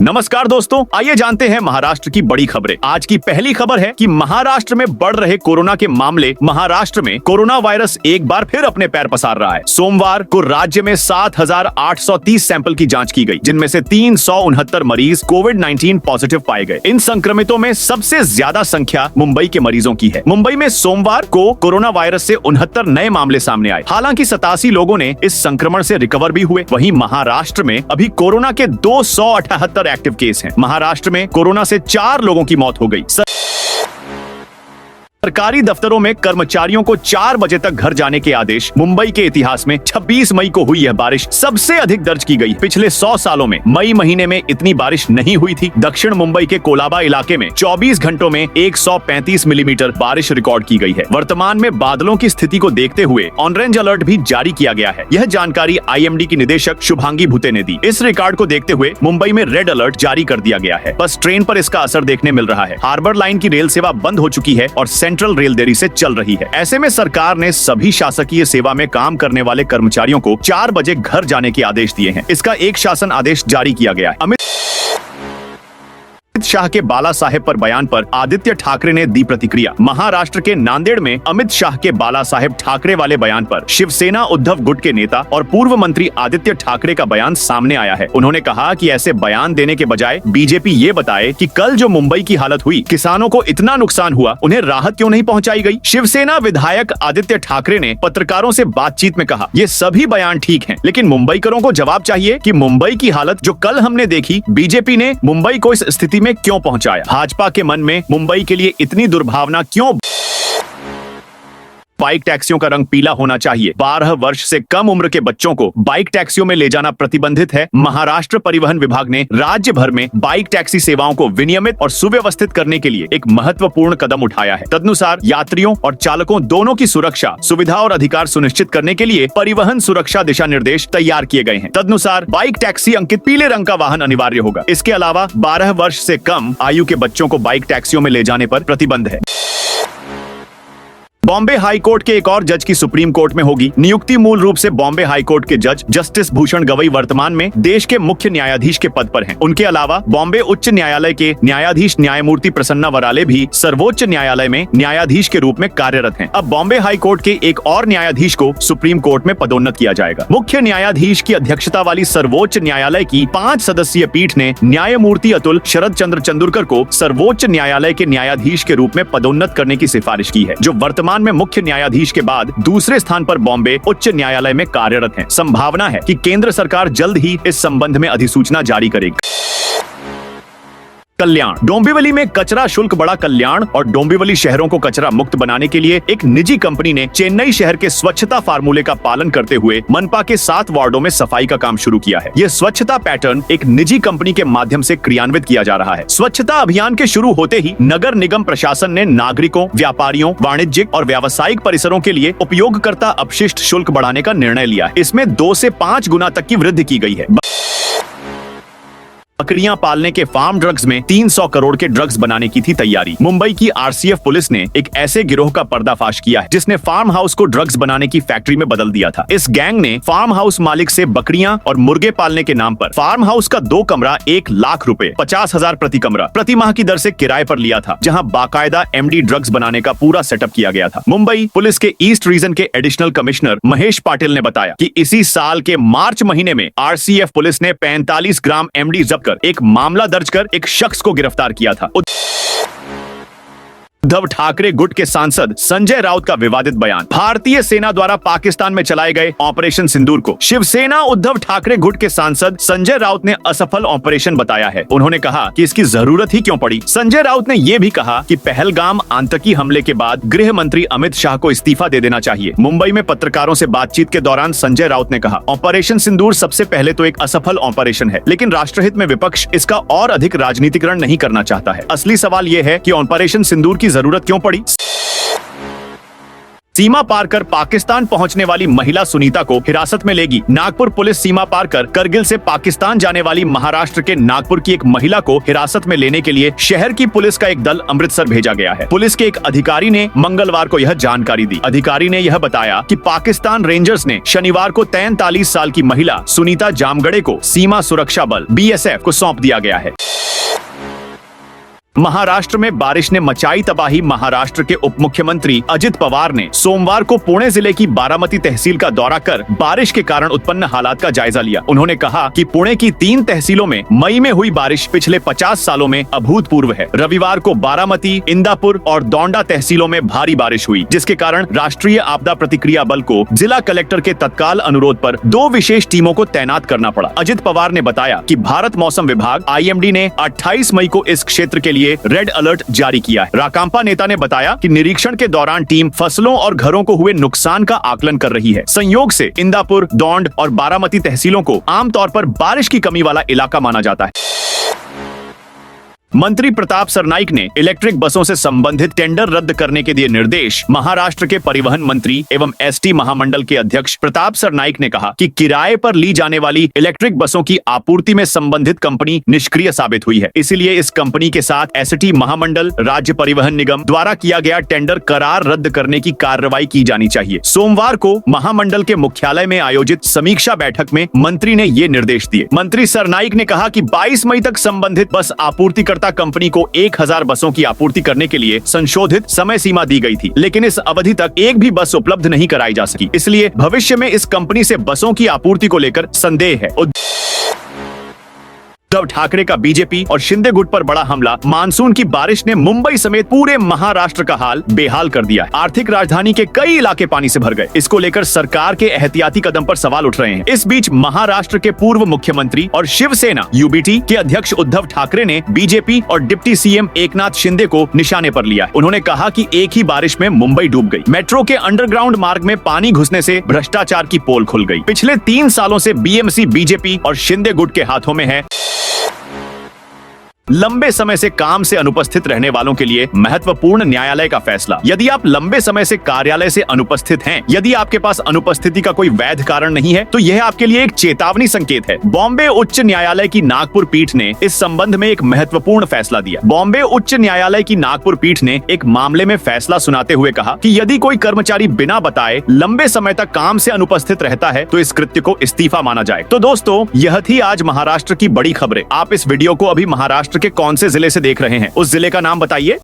नमस्कार दोस्तों, आइए जानते हैं महाराष्ट्र की बड़ी खबरें। आज की पहली खबर है कि महाराष्ट्र में बढ़ रहे कोरोना के मामले। महाराष्ट्र में कोरोना वायरस एक बार फिर अपने पैर पसार रहा है। सोमवार को राज्य में 7,830 सैंपल की जांच की गई, जिनमें से 369 मरीज कोविड-19 पॉजिटिव पाए गए। इन संक्रमितों में सबसे ज्यादा संख्या मुंबई के मरीजों की है। मुंबई में सोमवार को कोरोना वायरस से 69 नए मामले सामने आए। हालांकि 87 लोगों ने इस संक्रमण से रिकवर भी हुए। वहीं महाराष्ट्र में अभी कोरोना के 278 एक्टिव केस हैं। महाराष्ट्र में कोरोना से 4 लोगों की मौत हो गई। सरकारी दफ्तरों में कर्मचारियों को 4 बजे तक घर जाने के आदेश। मुंबई के इतिहास में 26 मई को हुई यह बारिश सबसे अधिक दर्ज की गई। पिछले 100 सालों में मई महीने में इतनी बारिश नहीं हुई थी। दक्षिण मुंबई के कोलाबा इलाके में 24 घंटों में 135 मिलीमीटर बारिश रिकॉर्ड की गई है। वर्तमान में बादलों की स्थिति को देखते हुए ऑरेंज अलर्ट भी जारी किया गया है। यह जानकारी IMD की निदेशक शुभांगी भुते ने दी। इस रिकॉर्ड को देखते हुए मुंबई में रेड अलर्ट जारी कर दिया गया है। बस ट्रेन पर इसका असर देखने मिल रहा है। हार्बर लाइन की रेल सेवा बंद हो चुकी है और सेंट्रल रेल देरी से चल रही है। ऐसे में सरकार ने सभी शासकीय सेवा में काम करने वाले कर्मचारियों को 4 बजे घर जाने के आदेश दिए हैं। इसका एक शासन आदेश जारी किया गया है। अमित शाह के बाला साहेब पर बयान पर आदित्य ठाकरे ने दी प्रतिक्रिया। महाराष्ट्र के नांदेड़ में अमित शाह के बाला साहेब ठाकरे वाले बयान पर शिवसेना उद्धव गुट के नेता और पूर्व मंत्री आदित्य ठाकरे का बयान सामने आया है। उन्होंने कहा कि ऐसे बयान देने के बजाय बीजेपी ये बताए कि कल जो मुंबई की हालत हुई, किसानों को इतना नुकसान हुआ, उन्हें राहत क्यों नहीं पहुंचाई गई। शिवसेना विधायक आदित्य ठाकरे ने पत्रकारों से बातचीत में कहा, ये सभी बयान ठीक हैं, लेकिन मुंबईकरों को जवाब चाहिए कि मुंबई की हालत जो कल हमने देखी, बीजेपी ने मुंबई को इस स्थिति में क्यों पहुंचाया। भाजपा के मन में मुंबई के लिए इतनी दुर्भावना क्यों। बाइक टैक्सियों का रंग पीला होना चाहिए। 12 वर्ष से कम उम्र के बच्चों को बाइक टैक्सियों में ले जाना प्रतिबंधित है। महाराष्ट्र परिवहन विभाग ने राज्य भर में बाइक टैक्सी सेवाओं को विनियमित और सुव्यवस्थित करने के लिए एक महत्वपूर्ण कदम उठाया है। तदनुसार यात्रियों और चालकों दोनों की सुरक्षा, सुविधा और अधिकार सुनिश्चित करने के लिए परिवहन सुरक्षा दिशा निर्देश तैयार किए गए हैं। तदनुसार बाइक टैक्सी अंकित पीले रंग का वाहन अनिवार्य होगा। इसके अलावा 12 वर्ष से कम आयु के बच्चों को बाइक टैक्सियों में ले जाने पर प्रतिबंध है। बॉम्बे हाई कोर्ट के एक और जज की सुप्रीम कोर्ट में होगी नियुक्ति। मूल रूप से बॉम्बे हाई कोर्ट के जज जस्टिस भूषण गवई वर्तमान में देश के मुख्य न्यायाधीश के पद पर हैं। उनके अलावा बॉम्बे उच्च न्यायालय के न्यायाधीश न्यायमूर्ति प्रसन्ना वराले भी सर्वोच्च न्यायालय में न्यायाधीश के रूप में कार्यरत हैं। अब बॉम्बे हाई कोर्ट के एक और न्यायाधीश को सुप्रीम कोर्ट में पदोन्नत किया जाएगा। मुख्य न्यायाधीश की अध्यक्षता वाली सर्वोच्च न्यायालय की 5 सदस्यीय पीठ ने न्यायमूर्ति अतुल शरद चंद्र चंदुरकर को सर्वोच्च न्यायालय के न्यायाधीश के रूप में पदोन्नत करने की सिफारिश की है, जो वर्तमान में मुख्य न्यायाधीश के बाद दूसरे स्थान पर बॉम्बे उच्च न्यायालय में कार्यरत हैं। संभावना है कि केंद्र सरकार जल्द ही इस संबंध में अधिसूचना जारी करेगी। कल्याण। डोंबिवली में कचरा शुल्क बड़ा कल्याण और डोंबिवली शहरों को कचरा मुक्त बनाने के लिए एक निजी कंपनी ने चेन्नई शहर के स्वच्छता फार्मूले का पालन करते हुए मनपा के 7 वार्डों में सफाई का काम शुरू किया है। यह स्वच्छता पैटर्न एक निजी कंपनी के माध्यम से क्रियान्वित किया जा रहा है। स्वच्छता अभियान के शुरू होते ही नगर निगम प्रशासन ने नागरिकों, व्यापारियों, वाणिज्यिक और व्यावसायिक परिसरों के लिए उपयोगकर्ता अपशिष्ट शुल्क बढ़ाने का निर्णय लिया। इसमें 2 से 5 गुना तक की वृद्धि की गई है। बकरियां पालने के फार्म ड्रग्स में 300 करोड़ के ड्रग्स बनाने की थी तैयारी। मुंबई की RCF पुलिस ने एक ऐसे गिरोह का पर्दाफाश किया है जिसने फार्म हाउस को ड्रग्स बनाने की फैक्ट्री में बदल दिया था। इस गैंग ने फार्म हाउस मालिक से बकरियां और मुर्गे पालने के नाम पर फार्म हाउस का 2 कमरा 1 लाख रुपए 50,000 प्रति कमरा प्रति माह की दर से किराए पर लिया था, जहां बाकायदा MD ड्रग्स बनाने का पूरा सेटअप किया गया था। मुंबई पुलिस के ईस्ट रीजन के एडिशनल कमिश्नर महेश पाटिल ने बताया कि इसी साल के मार्च महीने में RCF पुलिस ने 45 ग्राम MD जब्त कर एक मामला दर्ज कर एक शख्स को गिरफ्तार किया था। उद्धव ठाकरे गुट के सांसद संजय राउत का विवादित बयान। भारतीय सेना द्वारा पाकिस्तान में चलाए गए ऑपरेशन सिंदूर को शिवसेना उद्धव ठाकरे गुट के सांसद संजय राउत ने असफल ऑपरेशन बताया है। उन्होंने कहा कि इसकी जरूरत ही क्यों पड़ी। संजय राउत ने यह भी कहा कि पहलगाम आतंकी हमले के बाद गृह मंत्री अमित शाह को इस्तीफा दे देना चाहिए। मुंबई में पत्रकारों से बातचीत के दौरान संजय राउत ने कहा, ऑपरेशन सिंदूर सबसे पहले तो एक असफल ऑपरेशन है, लेकिन राष्ट्रहित में विपक्ष इसका और अधिक राजनीतिकरण नहीं करना चाहता है। असली सवाल यह है कि ऑपरेशन सिंदूर की जरूरत क्यों पड़ी। सीमा पार कर पाकिस्तान पहुंचने वाली महिला सुनीता को हिरासत में लेगी। नागपुर पुलिस सीमा पार कर करगिल से पाकिस्तान जाने वाली महाराष्ट्र के नागपुर की एक महिला को हिरासत में लेने के लिए शहर की पुलिस का एक दल अमृतसर भेजा गया है। पुलिस के एक अधिकारी ने मंगलवार को यह जानकारी दी। अधिकारी ने यह बताया कि पाकिस्तान रेंजर्स ने शनिवार को 43 साल की महिला सुनीता जामगड़े को सीमा सुरक्षा बल BSF को सौंप दिया गया है। महाराष्ट्र में बारिश ने मचाई तबाही। महाराष्ट्र के उप मुख्यमंत्री अजित पवार ने सोमवार को पुणे जिले की बारामती तहसील का दौरा कर बारिश के कारण उत्पन्न हालात का जायजा लिया। उन्होंने कहा कि पुणे की 3 तहसीलों में मई में हुई बारिश पिछले 50 सालों में अभूतपूर्व है। रविवार को बारामती, इंदापुर और दोंडा तहसीलों में भारी बारिश हुई, जिसके कारण राष्ट्रीय आपदा प्रतिक्रिया बल को जिला कलेक्टर के तत्काल अनुरोध पर 2 विशेष टीमों को तैनात करना पड़ा। अजित पवार ने बताया कि भारत मौसम विभाग IMD ने 28 मई को इस क्षेत्र के लिए रेड अलर्ट जारी किया है। राकांपा नेता ने बताया कि निरीक्षण के दौरान टीम फसलों और घरों को हुए नुकसान का आकलन कर रही है। संयोग से इंदापुर, दौंड और बारामती तहसीलों को आमतौर पर बारिश की कमी वाला इलाका माना जाता है। मंत्री प्रताप सरनाइक ने इलेक्ट्रिक बसों से संबंधित टेंडर रद्द करने के दिए निर्देश। महाराष्ट्र के परिवहन मंत्री एवं ST महामंडल के अध्यक्ष प्रताप सरनाइक ने कहा कि किराए पर ली जाने वाली इलेक्ट्रिक बसों की आपूर्ति में संबंधित कंपनी निष्क्रिय साबित हुई है। इसलिए इस कंपनी के साथ ST महामंडल, राज्य परिवहन निगम द्वारा किया गया टेंडर करार रद्द करने की कार्रवाई की जानी चाहिए। सोमवार को महामंडल के मुख्यालय में आयोजित समीक्षा बैठक में मंत्री ने ये निर्देश दिए। मंत्री सरनाइक ने कहा कि 22 मई तक संबंधित बस आपूर्तिकर्ता कंपनी को 1000 बसों की आपूर्ति करने के लिए संशोधित समय सीमा दी गई थी, लेकिन इस अवधि तक एक भी बस उपलब्ध नहीं कराई जा सकी। इसलिए भविष्य में इस कंपनी से बसों की आपूर्ति को लेकर संदेह है। उद्धव ठाकरे का बीजेपी और शिंदे गुट पर बड़ा हमला। मानसून की बारिश ने मुंबई समेत पूरे महाराष्ट्र का हाल बेहाल कर दिया है। आर्थिक राजधानी के कई इलाके पानी से भर गए। इसको लेकर सरकार के एहतियाती कदम पर सवाल उठ रहे हैं। इस बीच महाराष्ट्र के पूर्व मुख्यमंत्री और शिवसेना UBT के अध्यक्ष उद्धव ठाकरे ने बीजेपी और डिप्टी CM एकनाथ शिंदे को निशाने पर लिया। उन्होंने कहा कि एक ही बारिश में मुंबई डूब गई। मेट्रो के अंडरग्राउंड मार्ग में पानी घुसने से भ्रष्टाचार की पोल खुल गई। पिछले 3 सालों से BMC बीजेपी और शिंदे गुट के हाथों में है। लंबे समय से काम से अनुपस्थित रहने वालों के लिए महत्वपूर्ण न्यायालय का फैसला। यदि आप लंबे समय से कार्यालय से अनुपस्थित हैं, यदि आपके पास अनुपस्थिति का कोई वैध कारण नहीं है, तो यह आपके लिए एक चेतावनी संकेत है। बॉम्बे उच्च न्यायालय की नागपुर पीठ ने इस संबंध में एक महत्वपूर्ण फैसला दिया। बॉम्बे उच्च न्यायालय की नागपुर पीठ ने एक मामले में फैसला सुनाते हुए कहा कि यदि कोई कर्मचारी बिना बताए लंबे समय तक काम से अनुपस्थित रहता है, तो इस कृत्य को इस्तीफा माना जाए। तो दोस्तों, यह थी आज महाराष्ट्र की बड़ी खबरें। आप इस वीडियो को अभी महाराष्ट्र के कौन से जिले से देख रहे हैं, उस जिले का नाम बताइए।